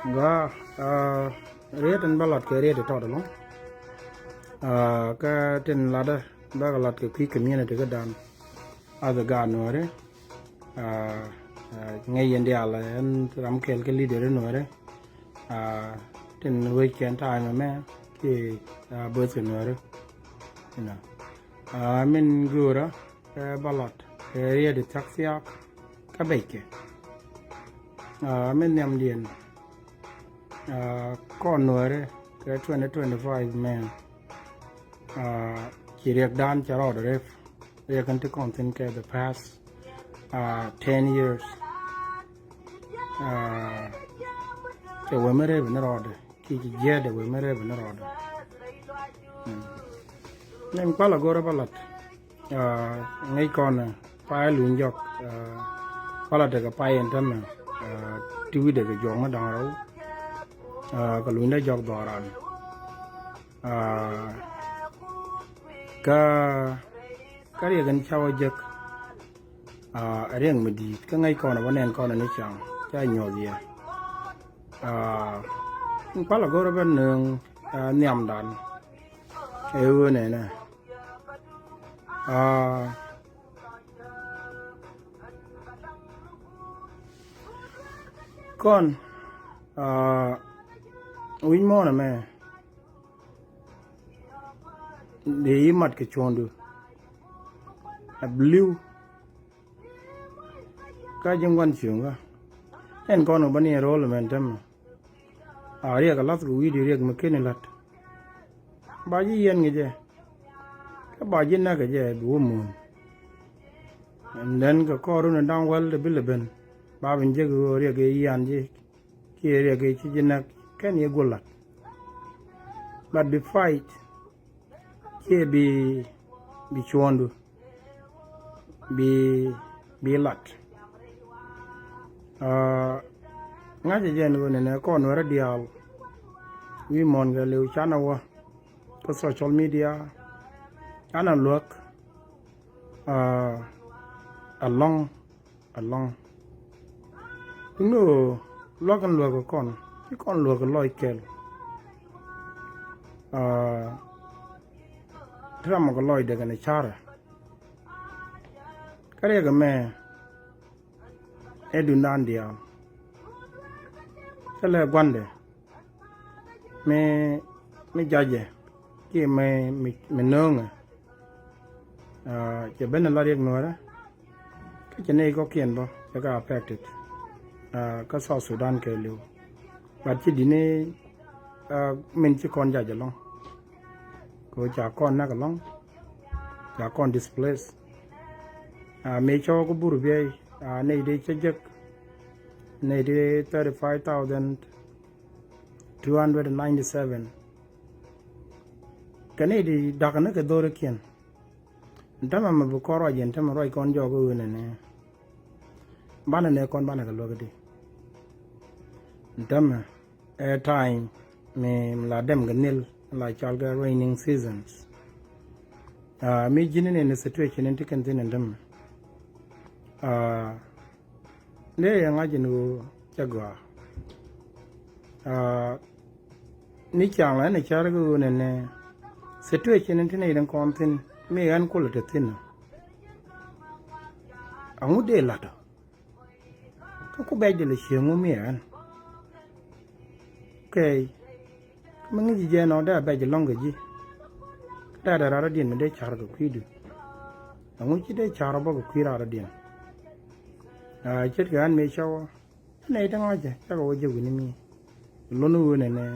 Ga rate and ballot ke rate total ka tin lada ba galat ke ki community ga dan ada ga no re ngay yendi ala en ram kel ke leader no re tin weekend time me ki birth no re you know min gura ballot ke rate taxi ka beke min yam dien Conway ke 2025 man chỉ riêng đan cho rồi đấy riêng cái content ke the past 10 years ke we mere bên rồi ki je de we mere bên rồi nên quá là gore balat ngay con phải luôn dọc quá là được cái phải anh tâm TV được cái giọng nó đằng đâu cái lối này dọc đỏ ran cái gì gần sau giấc riêng mình đi cái ngay con là vấn đề con là nó chẳng cái nhỏ gì quá là có bên đường nhầm đàn yêu này nè con uống món này mẹ để ý mặt cái chôn được blue cái giống quan trường cả anh con ở bên này rồi là mình thầm riêng cái lát gùi đi riêng mà cái này lát bao nhiêu yên cái gì cái bao nhiêu na cái gì đủ mồn and then cái con nó đang well để biết là bên ba bên chơi cái riêng cái yên gì kia riêng cái chỉ na cái này gول lát but the fight kia bị chôn được bị lát ngay chỉ dân bên này con nó dial vi mon cái liu chana wa có social media ana look along you look and look con cái con look loi kel drama cái loi de cái này chara cái cái mẹ edundan dia cái quan đề me jaje ki me nong chỉ bên là riêng nữa đó cái chuyện này có kiện bao cái affected cái South Sudan cái liu và chỉ đi này mình chỉ còn jaje long có trả con na cái long trả con displaced mấy cho có buru bia này đi chơi giấc này đi 35,297 cái này đi đặc nó cái đồ kiên đâm mà bố có rồi hiện đâm rồi con cho cái này bán này con bán cái lô cái đi đâm time mình là đâm cái nil là cho cái raining seasons mấy cái này situation này thì cần tin đâm ne yang aja nu jaga ni chang la ne char gu ne situation ne ne dan kontin me an ko le tin angu de la to ko be de le shemu me an okay mang ji je no da be je long ji da ra din me de char gu kwidu angu ji de char ba gu kwira ra din chết cái anh mấy sau này đang nói chứ chắc có gì cũng mi luôn luôn này nè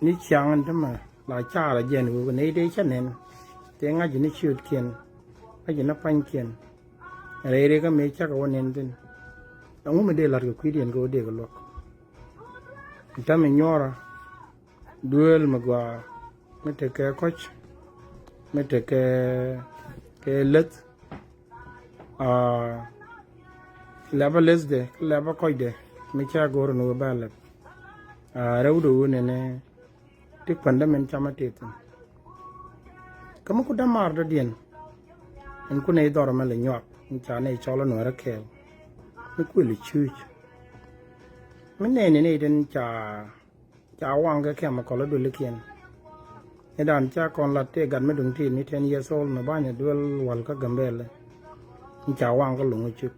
ní chàng anh thầm mà là cha là gì nữa cái này đấy chắc nên tiếng anh chỉ ní chịu kiên anh chỉ nó phanh kiên đây đây cái mấy chắc có nên tin ông mình đây là cái quy định của đây cái luật ta mình nhỏ ra duel mà qua mấy cái coach mấy cái lết laba lesde laba koyde mi cha goro no balak rewdo ne tik panda men chama tetin kamu ku damar da dien en ku ne dor mele nyok cha ne cholo no ra ke ไม่คุยเลยชื่อไม่แน่นี่เดินจะวางก็แค่มาก่อนแล้วดูเลือกในด้านจากก่อนลัดเตะกันไม่ถึงที่นี่10 years old มาบ้านเนี่ยดูวัลก็กำเบลเลยจะวางก็หลงจุก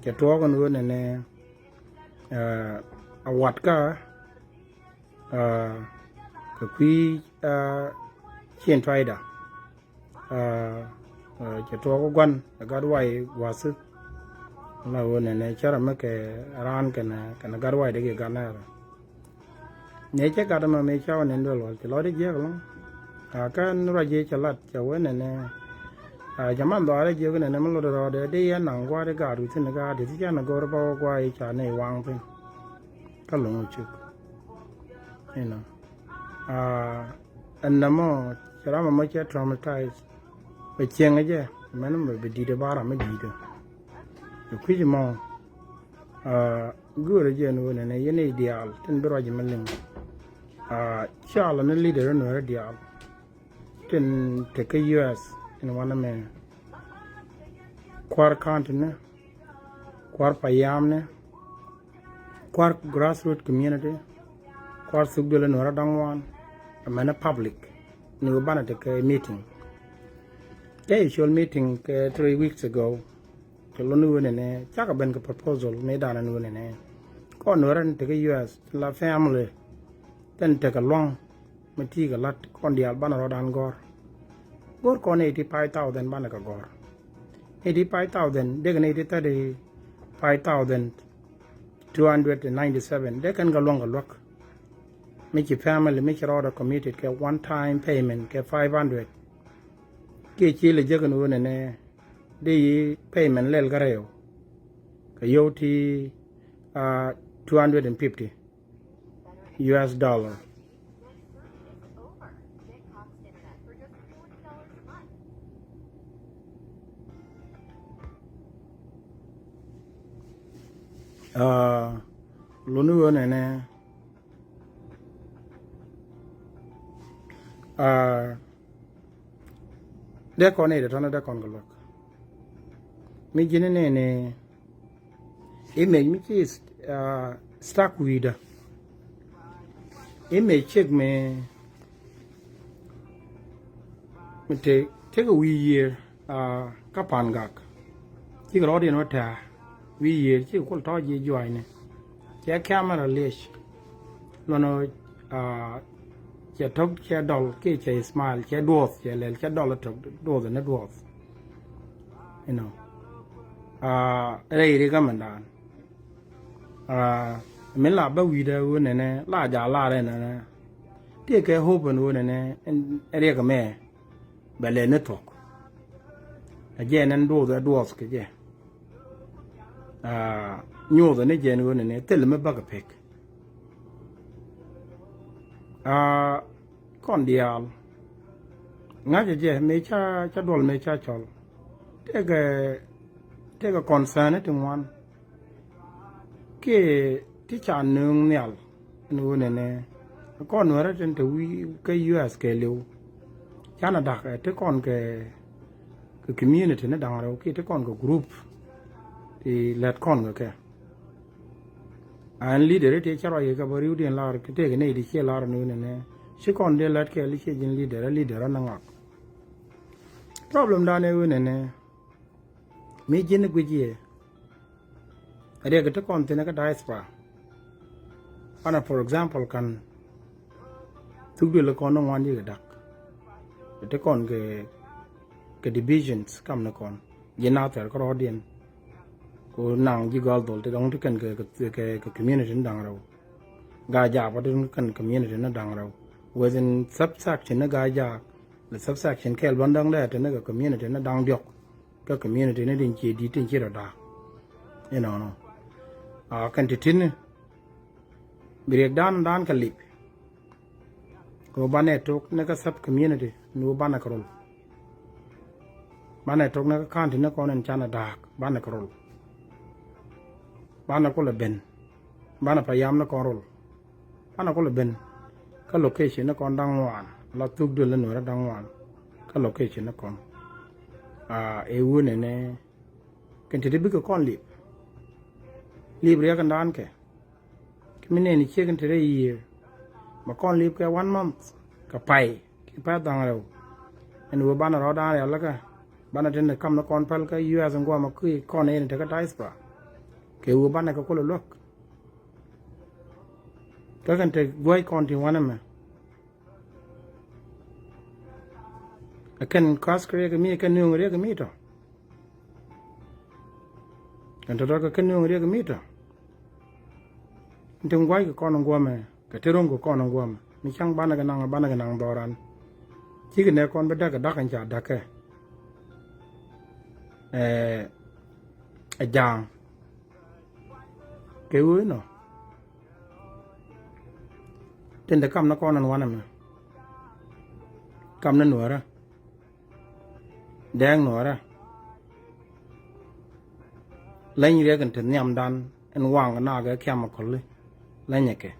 จะตัวกันรู้เนี่ยอาวัดก็ก็คุยเขียนไฟด่ะจะตัวก็กันก็ด้วยว่าซึเราเนี่ยชาร์มก็ร้านกันก็ด้วยเด็กกันนะเนี่ยจะการมาไม่เช่าเนี่ยดูว่าจะรอได้เยอะมั้งกันเราเยอะจะลัดจะเว้นเนี่ยจะมันตัวอะไรเยอะกันเนี่ยมันเราเดี๋ยวได้ยันหนังกว่าได้การดูที่นี่ก็เดี๋ยวที่จะนักกอร์บกว่าอีกชาในวางเป็นก็หลงจุกนี่นะอันนั้นมั่งจะทำมันไม่ใช่ traumatized ไปเชียงไอ้เจ้มันไม่ไปดีเดบ้าเราไม่ดีเด้อคุยจะมั่งกูเรื่องนู้นเนี่ยยันไอเดียลที่เป็นว่าจะมันเล่นชาลนั่นลีดเดอร์นู้นเดียลที่เทค US ในวันนั้นควาร์คันต์เนี่ยควาร์พยายามเนี่ยควาร์ grassroots communityควาร์สุขเดือนนู้นดังวันมันpublic นี่ก็บ้านเทค meeting usual meeting 3 weeks agoจะลงนู้นเนี่ยจากกับเป็นกับ proposal ไม่ได้นู้นเนี่ยก็นู้นเทค US la family แต่เทคลองไม่ที่กับลัดคนเดียวบ้านเราดันกอร์ก่อน85,000บ้านก็กอร์85,000เด็กนี่35,297เด็กกันก็ลงกับล็อกไม่ใช่ family ไม่ใช่เรา committed แค่ one time payment แค่500เกี่ยชีเลยเจอกันวันนี้ได้ payment เล่นก็เร็วก็อยู่ที่250 US dollarลุ้นวันนี้เด็กคนนี้เดี๋ยวท่านเด็กคนก็ล็อกมีจีนเนี่ยimage ไม่ใช่stock weed image check me take a wee year กับผ่านกักที่เราเรียนว่าท่าวีเยที่คนท้อยีจอยเนี่ยจะแค่มาเลี้ยแล้วเนาะจะทุกแค่ดอลกี่จะสมาร์ทแค่ดวงจะเลี้ยแค่ดอลละทุกดวงเนี่ยดวงอะไรอีกก็มันได้เมื่อลาบวีเดอร์เนี่ยลาจ่าลาเลยนะที่แค่ฮูบนูเนี่ยเรียกแม่เบลเนตอกเจนั้นดวงสก์เจnew ตัวนี้เจนวันนี้เตลไม่บักเพกก่อนเดียวงั้นจะไม่ใช่จะดอลไม่ใช่ชอลเด็กคอนเซิร์นถึงวันที่ชาหนึ่งเนี่ยนู่นเนี่ยก่อนวันนั้นถึงก็ US เกลียวชาหน้าดักที่ก่อนก็ community นั่นดังเราที่ก่อนก็ group ที่เล็ดก่อนก็แค่อันลีดเดอร์ที่ชาวบ้านก็บริวารลาร์ก็เด็กเนี่ยดิเชลาร์นู่นเนี่ยชิคอนเดลเล็ดแค่ลิเชจินลีดเดอร์นั่งอ่ะ problem ด้านนี้วันนี้มีจินกุจีเรียกที่ก่อนที่นั่นก็ได้สปาอันนั้น for example กันทุกเดือนละคนน้องวันยี่ก็ดักที่ก่อนก็ divisions คำนั้นก่อนยินเอาแต่ก็รอเดียนก็นั่งยี่กอลตัวที่ตรงที่กันก็ community นั่งเรากาจ้าพอที่กัน community นั่งเรา within subsection นั่งกาจ้าและ subsection แค่วันดังได้แต่นั่นก็ community นั่งเดียกก็ community นั่งดิ้งจีดีดิ้งจีเราด่ากันที่ทิ้งเบรกด้านกันลิบก็บ้านเนี่ยทุกนั่นก็ sub community นู้บ้านนักรบบ้านเนี่ยทุกนั่นก็ข้างที่นั่นก็นั่นจานาด่าบ้านนักรบบ้านนักคนละเบนบ้านนักพยายามนักคนรอบ้านนักคนละเบนก็ location นักคนดังวันเราทุกเดือนละหน่วยดังวันก็ location นักคนเอวูเนี่ยกันที่บิ๊กก็คนลิบ leave reagan dan ke kimine ni chicken today year ma kon leave ke 1 month ka pai ki pa dang ro en wo bana ro da ya la ka bana ten kam na kon pal ka us ngwa ma ku kon ne te ka diaspora ke wo bana ka ko lok ka kan te boy kon ti wana me akan kas kre ka mi ka nu re ka mi to kan to ka nu re ka mi to ntung gwai ka kon ngwa me ka te ron ko kon ngwa me mi chang bana ka nang doran chi ka ne kon ba da ka da kan cha da ka a jang ke wo no ten de kam na kon an wana me kam na nuara dang nuara lain re kan ten nyam dan en wang na ga kyam ko le lain ke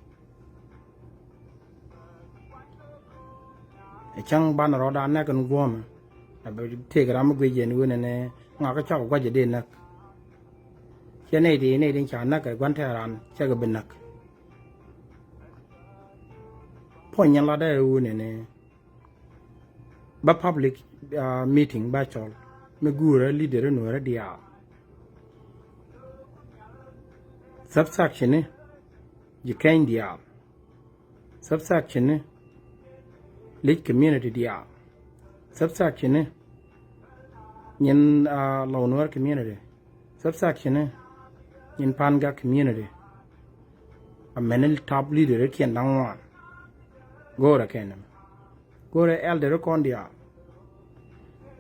e chang ban ro da na kan gom a be te gram gwe je ni ne ne nga ka cha ko je de nak che nei di nei din cha na ka gwan ta ran che ga bin nak po nyan la da u ne ne ba public meeting ba chol me gura leader no ra dia subsection ne you can dia subsection ne lead community dia subsection ne nyen lawnwar community subsection ne nyen panga community a menel top leader kien dangwan gora kenem gora elder kondia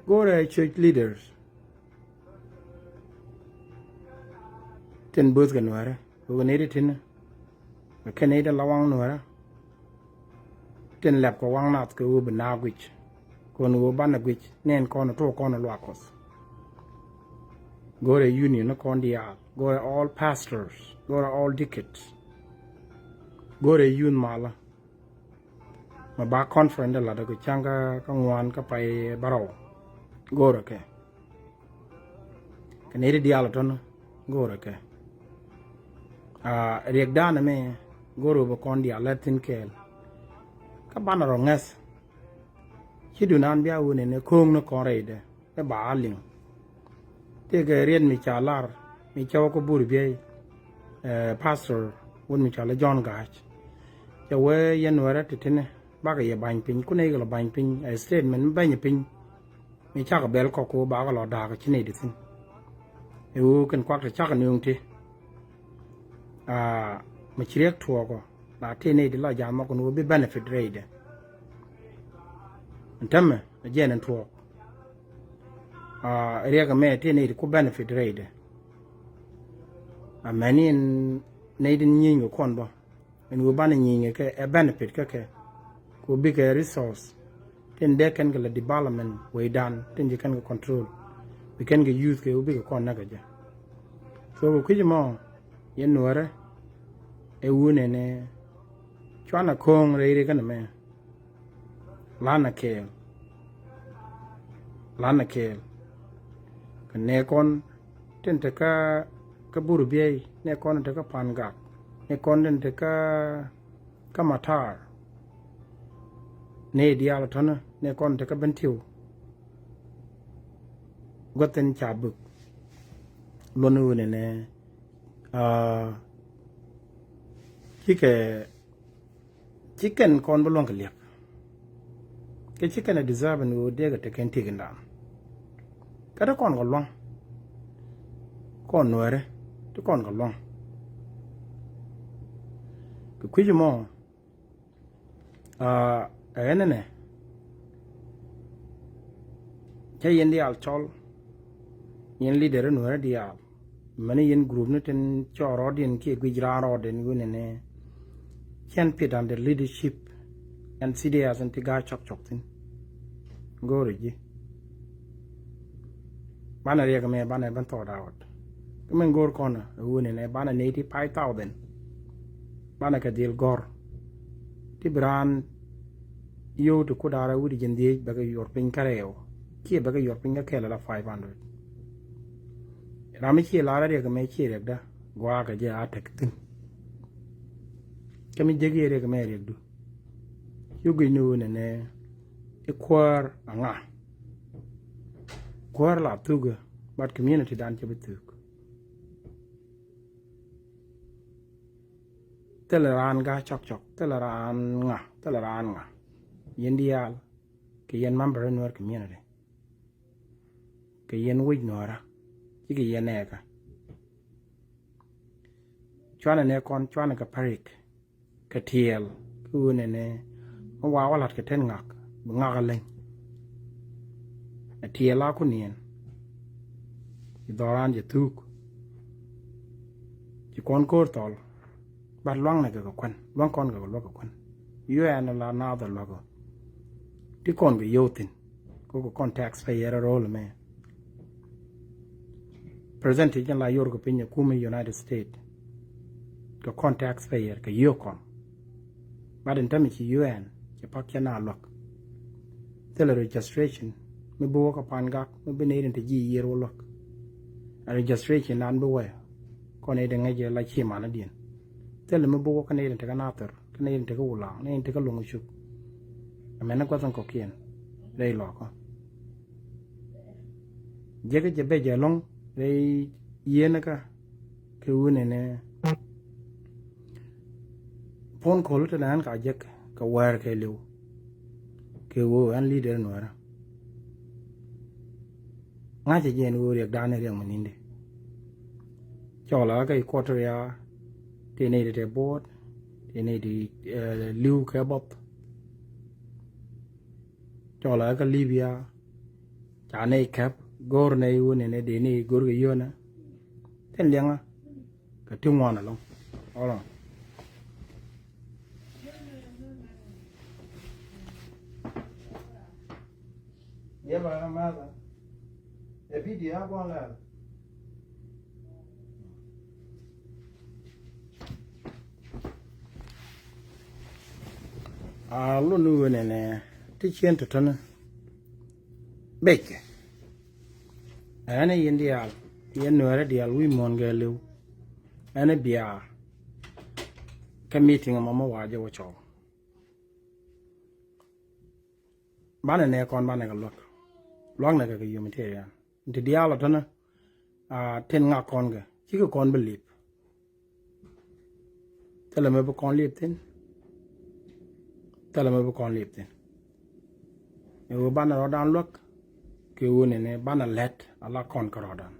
gora church leaders ten bus ganwara go nede tin kenede lawang nwara ten lap ko wang nat ko bna gwich kon wo ban gwich nen kon to kon lwakos gora union kondia gora all pastors gora all deacons gora yun mala ma ba conference la da ko changa ka ngwan ka pai baro gora ke kenede dialo ton gora ke riek dana me goro bo kon dia latin kel ka bana ro ngas chidu nan bia wone ne kong no korede e ba ling te ga rien mi chalar mi chaw ko bur bi pastor won mi chala John Gach ya we yen wara titene ba ga ye ban pin ku ne ga ban pin statement ban pin mi cha ga bel ko ko ba ga lo da ga chine ditin e wo kan kwak ta cha ga nyung ti ma chirek tuwa ko na te ne di la jama ko no be benefit rate ntamme jenen tuwa riga me te ne di ko benefit rate a mani ne di nyingo kon ba en wo bana nyinge ke a benefit ke ko big resource ten de kan ga development way dan ten je kan ga control we can ga use ke wo big kon na ga ja so ko jimo yen nuare e wune ne chwana kong reire kan me lana kel kan ne kon ten te ka buru biei ne kon te ka panga ne kon ten te ka matar ne dialo tona ne kon te ka bentiu goten chabuk lonu ne chicken kon belong ke liap ke chicken a deserve no de ga te ken tiginda kada kon go long kon noere to kon go long ke kujimo enene ke yendi al chol yen leader no dia mani yen group ne ten choro din ke gujra ro den gune ne can pit under leadership and CDS and tiga chok tin goriji bana riga me bana ban to dawat men gor kona wone ne bana 85,000 bana ka dil gor tibran yo to kudara wudi jende baga yor pin kareo ki baga yor pin ka kela 500 rami ki lara riga me ki riga gwa ka je atek tin kami jegi re ka mere du yugo no ne equar anga kwar la tuga but community dan ke bituk teleran ga chok chok teleran nga yendial ke yen member in our community ke yen wij nora ke yen eka chwana ne kon chwana ka parik ka tiel ku ne wa walat ke ten ngak ngak len a tiela ku nien doran je tuk ji kon kor tol bat luang na ga kwan luang kon ga lo ga kwan yu an la na da lo go ti kon ga yotin ko contacts fa yera role me percentage la yor go pinya kuma United States ko contacts fa yer ka yokon baden tami ci UN ke pakya lok tele registration me bo ka pangak me beneden te ji yer wo lok a registration nan bo we ko ne de ngaje la chi mana dien tele me bo ka ne te ka nater ka ne te ka wula ne te ka lungu shup amena ko tan ko kien dei lo ko jege je be je long dei yena ka ke wune ne pon ko lu nan ka jek ka war ke lu ke wo an leader no ara nga je jen wo riek dan riek maninde chola ka quarter ya te ne de board te ne di liu ka bop chola ka Libya cha ne kap gor ne wo ne de ne gor ga yona ten lianga ka tumwana long ora Lleva la mala. El video agua la. Lo nu ne ti chen to tana. Beke. Ana yendial. Yen no ara dial wi mon ga lew. Ana bia. Ka meeting mama waje wo cho. Bana ne kon bana ga lot. Long na ga humanitarian nti dialo tana ten nga kon ga chi ko kon belip tala me bo kon lip tin e wo bana ro dan lok ke woni ne bana let ala kon ko ro dan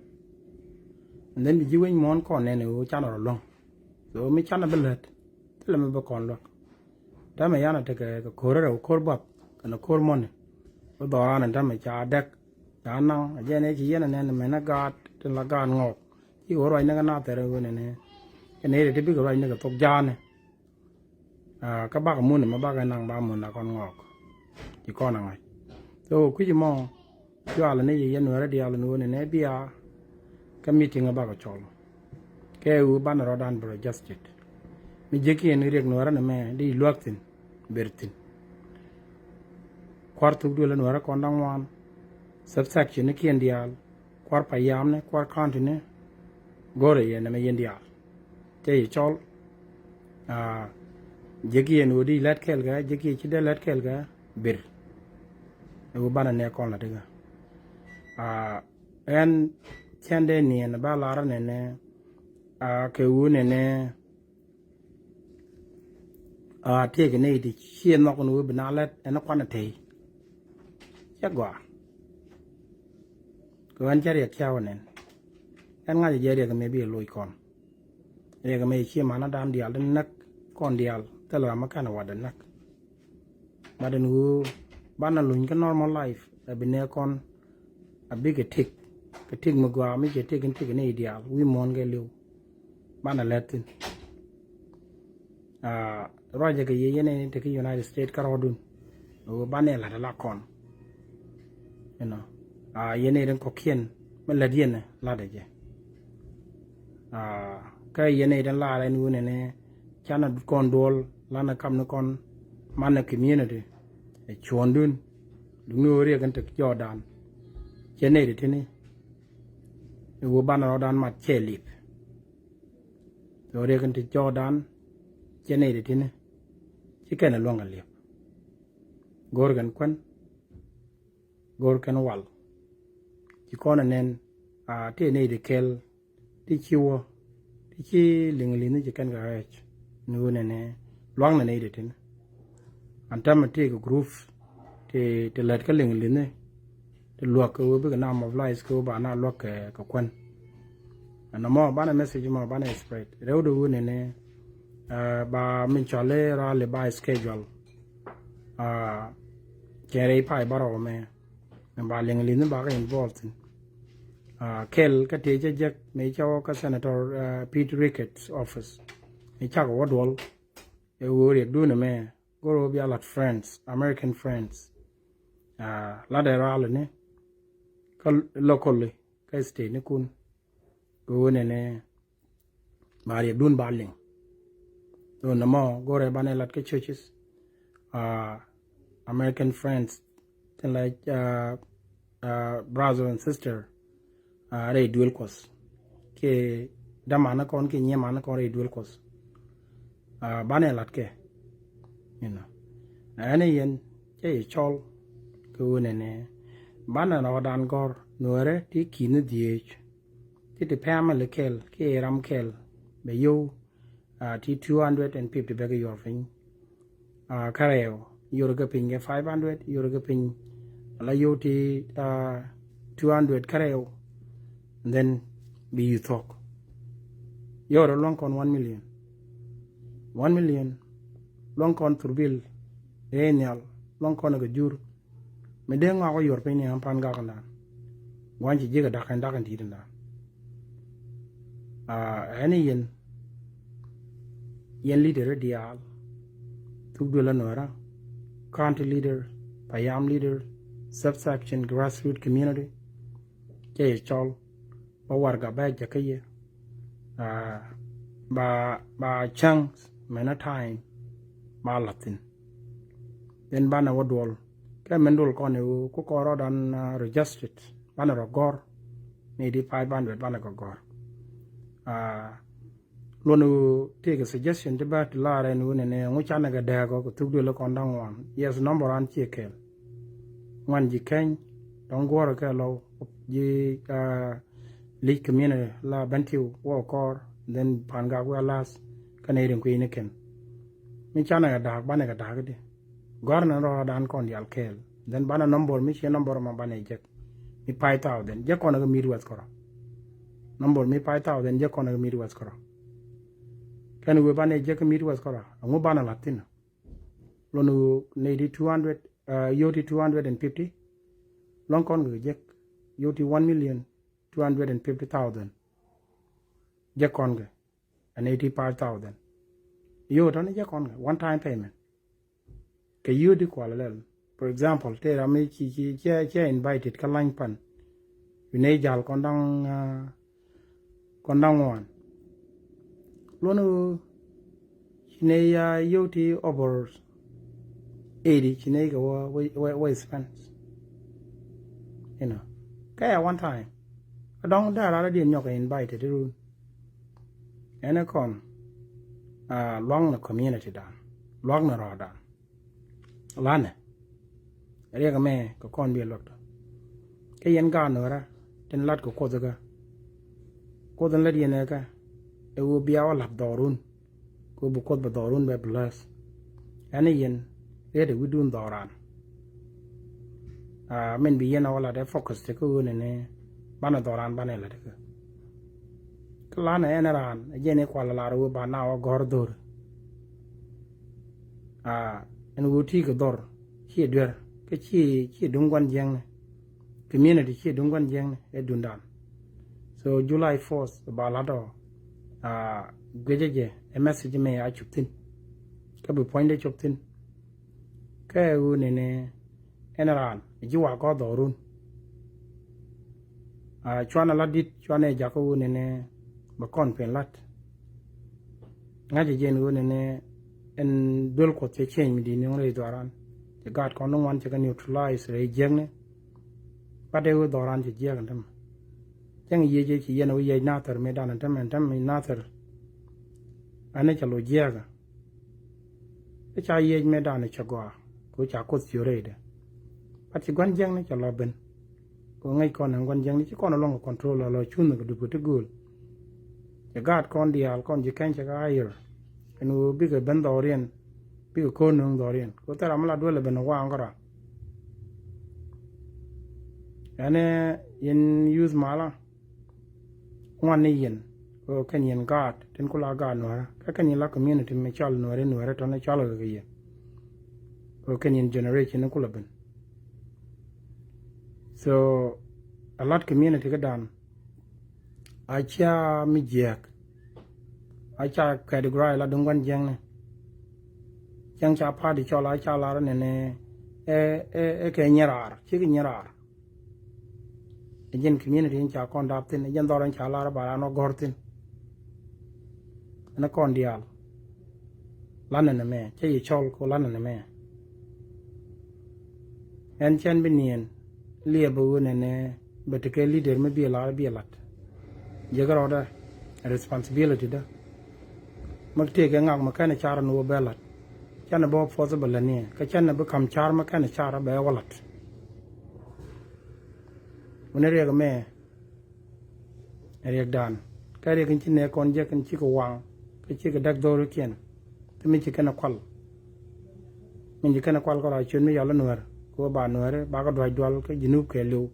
and then bi jiwen mon kon ne wo chana ro long so mi chana belet tala me bo kon lok da me yana te ka kororo korbap kana kormone do an ta me cha dek ta nang je ne chi yana ne me na gat tin la gan ngok chi go roi na ga na te ro ne ne de bi go roi ne ga tok ja ne ka ba ka mun ma ba ga nang ba mun na kon ngok chi kon ngai so ku ji mo jo ala ne ye no ra di ala no ne bia ka meeting ba ga cholo ke u ba na ro dan bro justit mi je ki en rek no ra ne me di luaktin bertin quartu dole no ra kon dang wan subsection ne kien dial kwar payam ne kwar continue gore ye ne me yen dial te chol jegi en odi let kel ga jegi chi de let kel ga bir e bana ne kon la diga en chende ni en ba la ra ne ke wu ne te ke ne di chien no kon wu bina let en kon te chagwa ko an jari kyaw nen en nga jari ga me bi loy kon e ga me chi mana dam dial nak kon dial tela ma kana wada nak baden wu bana luñ ka normal life e bi ne kon a big tik ka tik ma gwa mi je tik ne dial wi mon ga lew bana letin roje ga yene te ki United States karodun o bane la kon you know yene den ko kien ma la dien la de je ka yene den la la nu ne chana kon dol la na kam na kon man na community e chondun du no re kan te Jordan yene de tini e wo bana rodan ma chelip so re kan ti Jordan chene de tin chi ken lo ngal lep gor gan kwan gor kan wal chi kona nen te ne de kel ti chiwo ti chi ling ni chi kan ga rech nu ne ne long ne de tin antam te ko group te let ka ling ne te lo ko be na mo lies ko ba na lo ka kwan ana mo ba na message mo ba na spread re do ne ne ba min chale ra le ba schedule kere pai ba ro me ba ling ne ba ka involved kel ka te je me chaw ka senator Pete Ricketts office me cha ko wodwol e wo re do ne me go be a lot friends American friends la de ra ne ka locally ka state ne kun go ne ne ba re dun ba ling do na mo go re ba ne lat ke churches American friends and like brother and sister re dual course ke damana kon ke nyema kon re dual course ba ne lat ke you know ane yen che chol ko ne ne bana no dan gor nuore ti kin diech ti te pama le kel ke ram kel be yo ti 250 be your thing kareo yoro ga pin 500 yoro ga pin la yo ti 200 kareo and then be you talk yoro long kon 1 million 1 million long kon turbil renyal long kon ga jur me de nga ko yor pe ni am pan ga kana wanji jiga dakan ti dinda any yen leader dial tugdo la nora county leader payam leader subsection grassroots community ke chol ba warga ba jakaye ba chunks mena time ba latin then bana wodwol ke mendul ko ne ko ro dan registered bana ro gor ne di 500 bana ko gor lonu take a suggestion to ba la re nu ne ngu chana ga da ko tugdu le kon dang wan yes number an chekel wan ji ken don gor ka lo ji lead community la bantiu wo kor then panga wa las kanadian queen ken mi chana ga da bana ga da de gor na ro dan kon di alkel then bana number mi che number ma bana je mi 5000 je kon ga mi ruwas koro number mi 5000 je kon ga mi ruwas koro kan we bana je ka mi ruwas koro ngu bana latin lonu ne di 200 yoti 250 long kon ga je yoti 1,250,000 je kon ga and 85,000 yo don je kon ga one time payment ke you di kwala lel for example te rami chi invited ka line pan ne jal kondang wan lono chine ya yoti over 80 chine ga wa expense you know kaya one time adong da ra di nyok invited ru ene kon long the community dan long na ra dan lane ria ga me ko kon bi lot ke yen ga no ra tin lat ko daga ko dan la di ne ka e wo biya wala dorun ko bu ko ba dorun be plus ane yen e de widun doran men bi yen wala de focus te ko ne bana doran bana la de ka lane ene ran je ne kwala la ro ba na o gor dor en wuti ko dor chi der ke chi dungwan jeng community chi dungwan jeng e dundan so July 4th ba la do gwejeje a message me a chuptin ka bu point de chuptin ka u ne enaran ji wa ko dorun chwana ladit chwana ja ko ne ba kon pen lat ngaje jen u ne en dol ko te change mi di ne ngore doran the god kon non wan che kan neutralize re jeng ne pa de u doran je je kan tam jeng ye je chi yen u ye na tar me dan tam mi na tar ane chalo jiaga cha ye me da ne chagwa ko cha ko syure de pati gwan jang ne chalo ben ko ngai kon an gwan jang ni ko no long control lo chun ko du ko gul ya gat kon dial kon ji kan cha ga ayer enu bi ga ben dorien bi ko no dorien ko tara mala dole ben wa ngora ane yen use mala wan ne yen ko kan yen gat ten ko la ga no ka kan yen la community me chal no re to ne chal ga ye ko kan yen generation ko la ben so a lot community ga dan acha mi jek acha category la dongwan jeng ne jeng cha pa di chola cha la ne ne ke nyarar chi ke nyarar jen community in cha kon dap tin jen doran cha la ba no gortin na kon dial lan ne me che yi chol ko lan ne me en chen binien lie bu ne but ke leader me bi la bi lat je garo da responsibility da mak te ke ngak ma kana chara no belat chana bo possible ne ka chana bu kam char ma kana chara be walat mune re ga me re dan ka re kin ne kon je kan chi ko wang ka chi ka dak do ru ken te mi chi kana kwal min ji kana kwal ko ra chun mi yalla nuwer ko ba nuwer ba ka dwai dwal ka jinub ke lu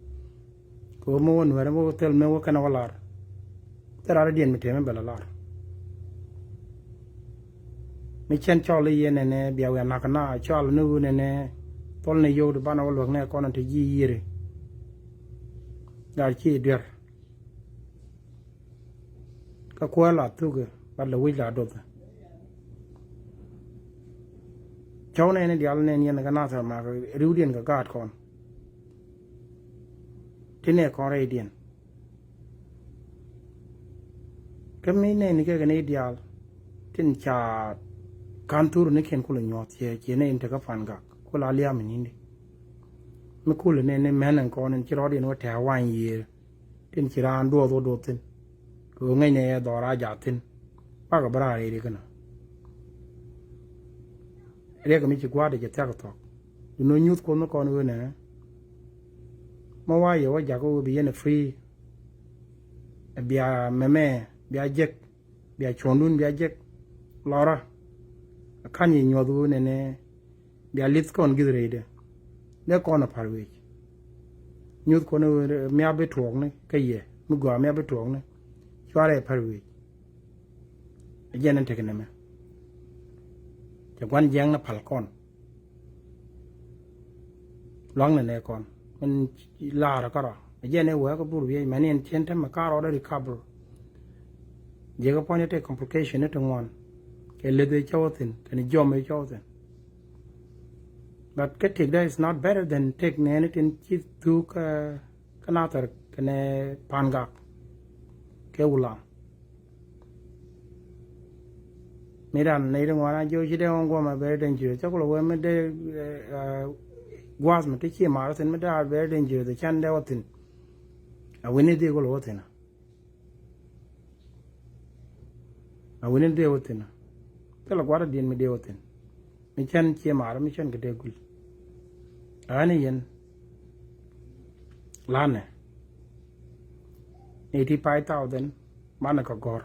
ko mo nuwer mo tel me wo kana walar tara dien mi teme bela lar mi chen chole ye ne bia we na kana chol nu ne tol ne yo de bana wo ne ko na te ji yire dar chi der ka ko la tu ge ba le wi la do chaw ne dial ne ni na kana sa ma ru dien ka gat kon tine ko re dien kami ne ni ke ne dial tin cha kantur ne ken kula nyot ye ne inte ka fan ga kula lia mi ni me kula ne men ko ne chiro di no ta wan ye tin chira do tin ko ngai ne do ra ja tin pa ga bra re kana re ga mi chi gwa de ta ka to no nyut ko no ko no ne ma wa ye wa ja ko bi ne free bia meme bia jek bia chondun bia jek lora kanyi nyodu ne bia lit kon gidre de ne kon a parwe nyut kon me abe twog ne kaye mu go me abe twog ne chware parwe jenen tekene me te gwan jeng na pal kon long ne kon man la ra kara jene wa ko buru ye manen chente makaro da recover je ga pone te complication ne tongwan ke le de chawtin ke jom e chawtin but ke take that is not better than take anything chit tu ka kanatar kene panga ke ula miran nei de ngwana jo ji de ngwa ma very dangerous cha ko lo me de gwas me te chi ma sen me da very dangerous de chan de watin a wini de ko lo watin a wini de watin kala gwara din mi de watin mi chan chi ma mi chan ke de gul ani yen lane 85,000 mana ka gor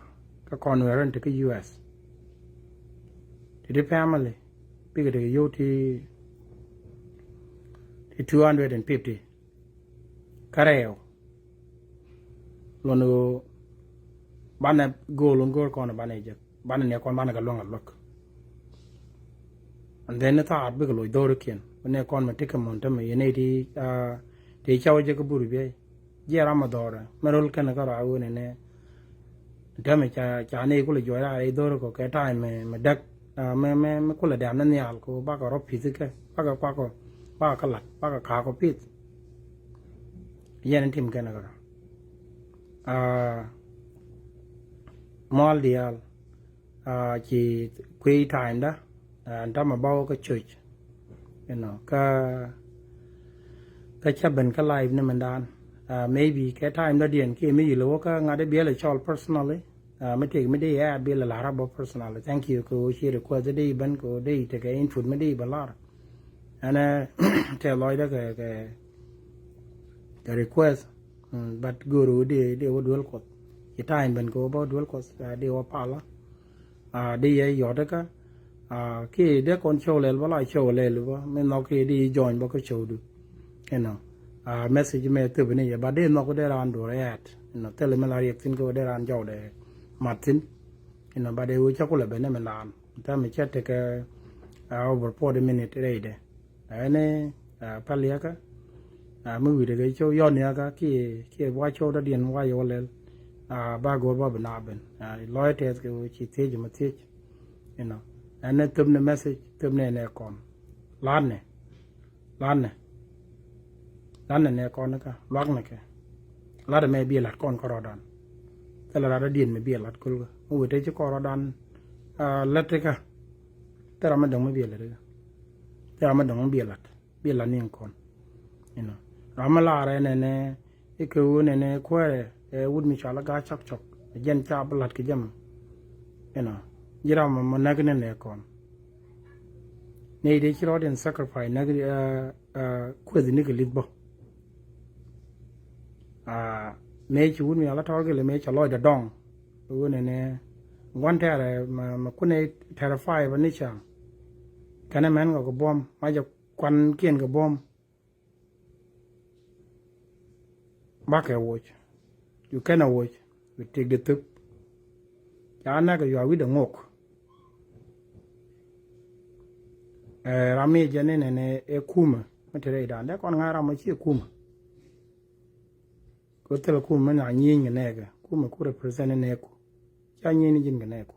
ka konweren te ka US the family bigger the yoti 250 kareo lono bana golongor kono bana je bana ne kon bana ga longa lok and then ta big lo do ken ne kon ma tikam mon tam yene di te chaw je ko buru be je ramadora merol ken ka ra wone ne dame cha ne ko le jo ra ai do ko ke time me dak me ko le dam nan yal ko ba ka ro physical ba ka kwa ko ba ka lat ba ka ka ko pit yen tim ken ka mal dial chỉ quy time đó ta mà bao cái church you know cái chấp bên cái live này mình đan maybe cái time đó điện kia mấy gì lâu cái ngay đấy biết là cho personally ไม่ถึงไม่ได้เบลลาราบ personal thank you กูชีรีควาจะได้บันกูได้แต่แก input ไม่ได้บลาร์อันนั้นแต่ลอยได้แก request but guru they would well cause the time ban go about well cause they were pala they yọt ka khi để con show lên và lại show lên luôn mình nói khi đi join bao cái show được you know message me từ bên này but they nó có để ran đồ right you know tell me là riêng tin có để ran giàu để Martin you know but they will chắc là bên này mình làm ta mình chat cái over 40 minutes đây đấy này palia ka mới vì cái show yon này cái watch show đó điện watch vô lên ba go ba bên nào bên lawyer test cái chỉ thế chứ mà thế you know anh ấy tụm này message tụm này con lan này con nữa cả lock này cái lát này bia lát con có rõ đàn thế là lát điện này bia lát cứ ôi thế chứ có rõ đàn lát đấy cả thế là mình đừng mới bia lát đấy thế là mình đừng bia lát niềng con you know ramala này cái cứ này quay would mi chala ga chak chak jen cha lát cái jam you know jira mà nag này con này để chỉ đến sacrifice nag quay gì cái lịch bọc mấy chú mình là tháo cái là mấy cháu lôi đợt đong cái này quan thế là mà cái này terrify vấn đề chẳng cái này mình có cái bom bây giờ quan kiên cái bom bác cái watch you cannot watch we take the tip cái này cái you with the ngok rami jane này kuma mà thế này đã con ngay rami chỉ kuma có thể là kuma nó nhìn cái này cái kuma cũng represent này cô cha nhìn nhìn cái này cô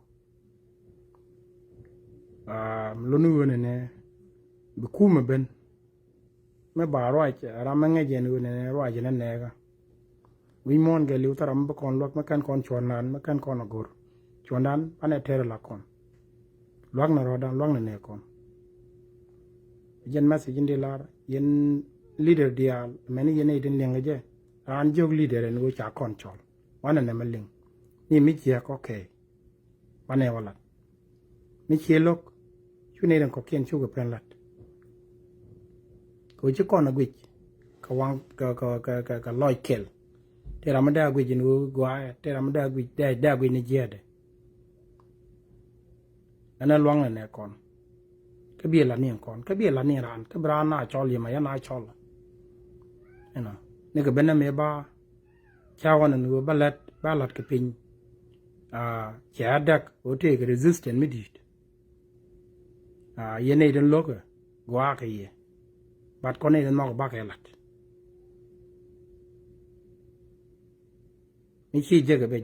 luôn luôn này bị kuma bên mấy bà rồi rami nghe jane này rồi jane này cái vì món cái liu ta rami con lót mấy con chuồn lan mấy con agor chuồn lan anh ấy theo là con lót nó rồi đang lót này con jen message jen dilar yen leader dia many yen iden lenga je ran jog leader en go cha control wana ne maling ni mi chia ko ke wane wala mi chia lok chune den ko ken chu go pen lat ko chi kon agwi ka wang ka loy kel te ramada agwi jin go te ramada agwi da agwi ni je de ana luang ne kon cái bia là niềng con cái bia là niềng ran cái bra na cho liền mà ya na cho là you know này cái bên này ba chao anh nữa ba lật cái pin chả đặc ở đây cái resistance mới đi yên này đến lúc qua cái gì bắt con này đến mau ba cái lật mình chỉ chơi cái bệt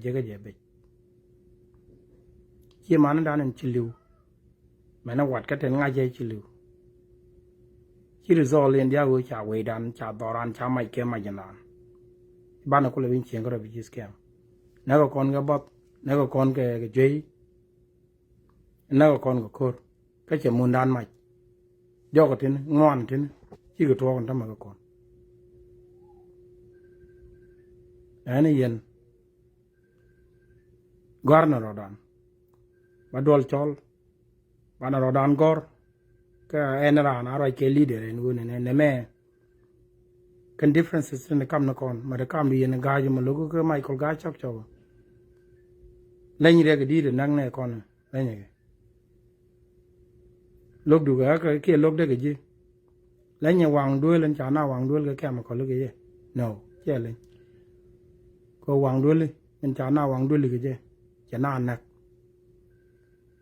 chỉ mà nó đang nên chịu lưu mà nó quạt cái tên ngay dây chịu lưu chỉ được do liền dia với chả về đàn chả đòn ran chả mày kia mày nhàn ban nó có lấy tiền có được bị scam nó có con cái bot nó có con cái dây nó có con cái code cái chả muốn đàn mày do cái tên ngon tên chỉ có thua con thằng mà cái con anh ấy yên garner rồi đàn bắt đầu chol bạn nào đàn gor cái anh ra nó rồi cái leader này mẹ cái differencesในคำนครมาแต่คำดีในกายมันลูกก็ไม่คนกายชอบชอบเล่นยังไงก็ดีเลยนั่งในคอนเล่นยังไงลูกดูก็แค่ลูกได้ก็จีเล่นยังวางด้วยเล่นจาน่าวางด้วยก็แค่มาคนลูกก็จี no แค่เลยก็วางด้วยเลยเล่นจาน่าวางด้วยเลยก็จีจะน่าหนัก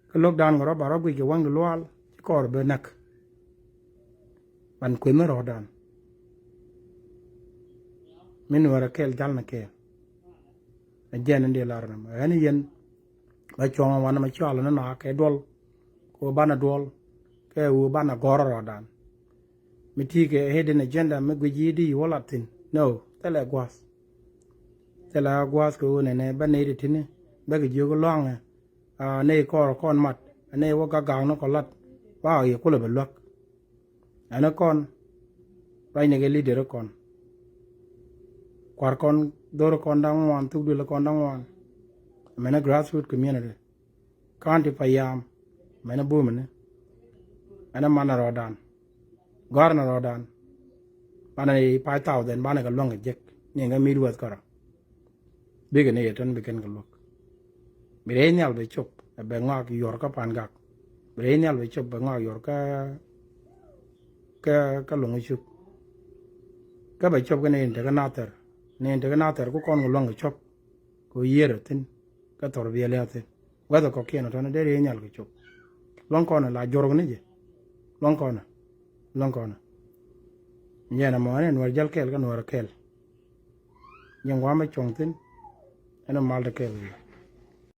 ก็ลูกดันก็รับบก็วางดูล้วนก็ระเบิดหนักมันคุยไม่รอดันmình vừa là kêu chăn là kêu, giờ nên đi làm rồi mà anh yên, bây giờ mà nó cho là nó cái đuôi, của ban là đuôi, cái của ban là gò rồi đàn, mình thi cái hidden agenda mình cái gì đi vô tin, no, thế là guas của này bên này thì thế này, bây giờ có loang này, này có con mặt, này có cả gang nó có lật, wow, vậy có là bật lắc, anh con, bây này cái leader con quạt con đôi con đang ngoan, thu được là con đang ngoan, mena grassroots community county payam mena bumene ana mana rodan garna rodan bana 5,000 bana ka long jek ni nga mi duat kara bige ne yetan biken ka lok bire nyal be chop be ngak yor ka pan gak bire nyal be chop be ngak yor ka long chup ka be chop ka ne te ka nater ne te ka nater ko kon long chop ko yere tin ka tor bi le atin wada ko keno tan de nyal ka chop long kon la jorog ne je long kon nyana mo ne war jal kel kan war kel yang wa ma chong tin ana mal de kel